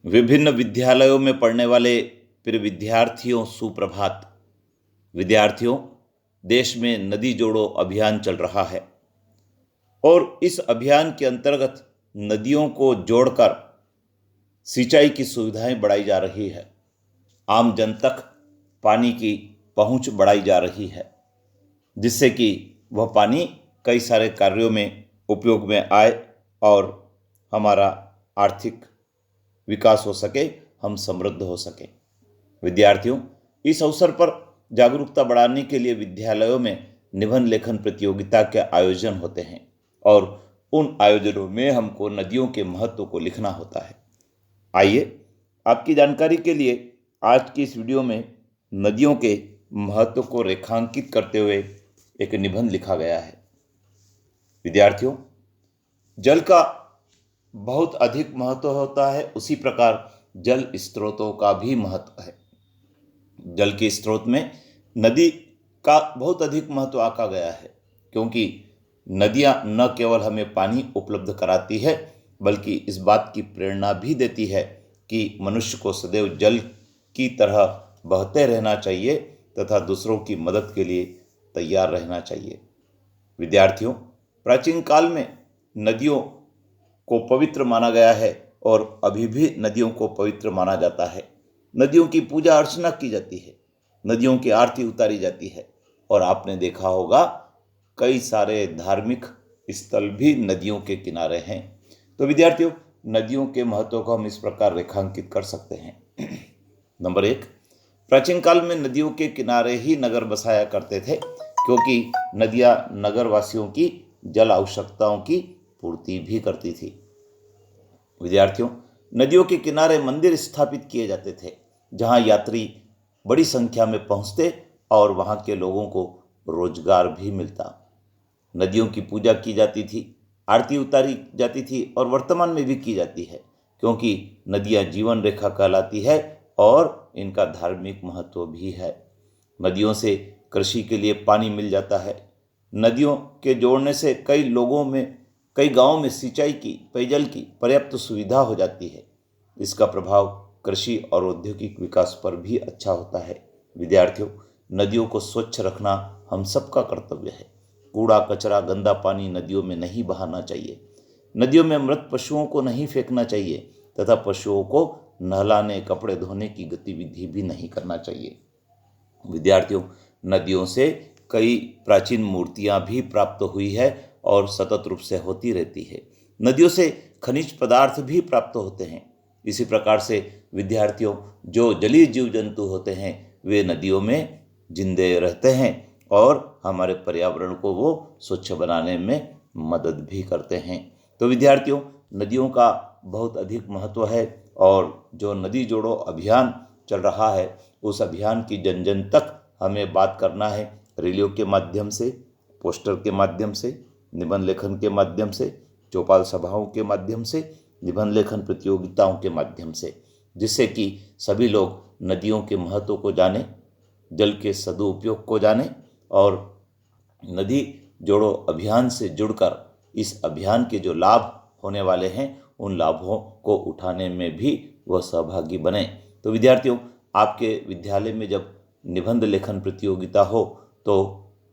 विभिन्न विद्यालयों में पढ़ने वाले प्रिय विद्यार्थियों, सुप्रभात। विद्यार्थियों, देश में नदी जोड़ो अभियान चल रहा है और इस अभियान के अंतर्गत नदियों को जोड़कर सिंचाई की सुविधाएं बढ़ाई जा रही है। आम जन तक पानी की पहुंच बढ़ाई जा रही है, जिससे कि वह पानी कई सारे कार्यों में उपयोग में आए और हमारा आर्थिक विकास हो सके, हम समृद्ध हो सके। विद्यार्थियों, इस अवसर पर जागरूकता बढ़ाने के लिए विद्यालयों में निबंध लेखन प्रतियोगिता के आयोजन होते हैं और उन आयोजनों में हमको नदियों के महत्व को लिखना होता है। आइए, आपकी जानकारी के लिए आज की इस वीडियो में नदियों के महत्व को रेखांकित करते हुए एक निबंध लिखा गया है। विद्यार्थियों, जल का बहुत अधिक महत्व होता है, उसी प्रकार जल स्रोतों का भी महत्व है। जल के स्रोत में नदी का बहुत अधिक महत्व आका गया है, क्योंकि नदियां न केवल हमें पानी उपलब्ध कराती है, बल्कि इस बात की प्रेरणा भी देती है कि मनुष्य को सदैव जल की तरह बहते रहना चाहिए तथा दूसरों की मदद के लिए तैयार रहना चाहिए। विद्यार्थियों, प्राचीन काल में नदियों को पवित्र माना गया है और अभी भी नदियों को पवित्र माना जाता है। नदियों की पूजा अर्चना की जाती है, नदियों की आरती उतारी जाती है और आपने देखा होगा कई सारे धार्मिक स्थल भी नदियों के किनारे हैं। तो विद्यार्थियों, नदियों के महत्व को हम इस प्रकार रेखांकित कर सकते हैं। नंबर 1, प्राचीन काल में नदियों के किनारे ही नगर बसाया करते थे, क्योंकि नदियां नगरवासियों की जल आवश्यकताओं की पूर्ति भी करती थी। विद्यार्थियों, नदियों के किनारे मंदिर स्थापित किए जाते थे, जहां यात्री बड़ी संख्या में पहुंचते और वहां के लोगों को रोजगार भी मिलता। नदियों की पूजा की जाती थी, आरती उतारी जाती थी और वर्तमान में भी की जाती है, क्योंकि नदियां जीवन रेखा कहलाती है और इनका धार्मिक महत्व भी है। नदियों से कृषि के लिए पानी मिल जाता है। नदियों के जोड़ने से कई गांवों में सिंचाई की, पेयजल की पर्याप्त सुविधा हो जाती है। इसका प्रभाव कृषि और औद्योगिक विकास पर भी अच्छा होता है। विद्यार्थियों, नदियों को स्वच्छ रखना हम सबका कर्तव्य है। कूड़ा कचरा, गंदा पानी नदियों में नहीं बहाना चाहिए। नदियों में मृत पशुओं को नहीं फेंकना चाहिए तथा पशुओं को नहलाने, कपड़े धोने की गतिविधि भी नहीं करना चाहिए। विद्यार्थियों, नदियों से कई प्राचीन मूर्तियां भी प्राप्त हुई है और सतत रूप से होती रहती है। नदियों से खनिज पदार्थ भी प्राप्त होते हैं। इसी प्रकार से विद्यार्थियों, जो जलीय जीव जंतु होते हैं वे नदियों में जिंदे रहते हैं और हमारे पर्यावरण को वो स्वच्छ बनाने में मदद भी करते हैं। तो विद्यार्थियों, नदियों का बहुत अधिक महत्व है और जो नदी जोड़ो अभियान चल रहा है, उस अभियान की जन जन तक हमें बात करना है। रैलियों के माध्यम से, पोस्टर के माध्यम से, निबंध लेखन के माध्यम से, चौपाल सभाओं के माध्यम से, निबंध लेखन प्रतियोगिताओं के माध्यम से, जिससे कि सभी लोग नदियों के महत्व को जाने, जल के सदुपयोग को जाने और नदी जोड़ो अभियान से जुड़कर इस अभियान के जो लाभ होने वाले हैं, उन लाभों को उठाने में भी वह सहभागी बने। तो विद्यार्थियों, आपके विद्यालय में जब निबंध लेखन प्रतियोगिता हो तो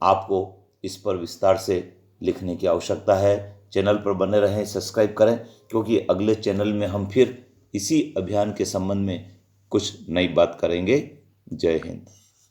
आपको इस पर विस्तार से लिखने की आवश्यकता है। चैनल पर बने रहें, सब्सक्राइब करें, क्योंकि अगले चैनल में हम फिर इसी अभियान के संबंध में कुछ नई बात करेंगे। जय हिंद।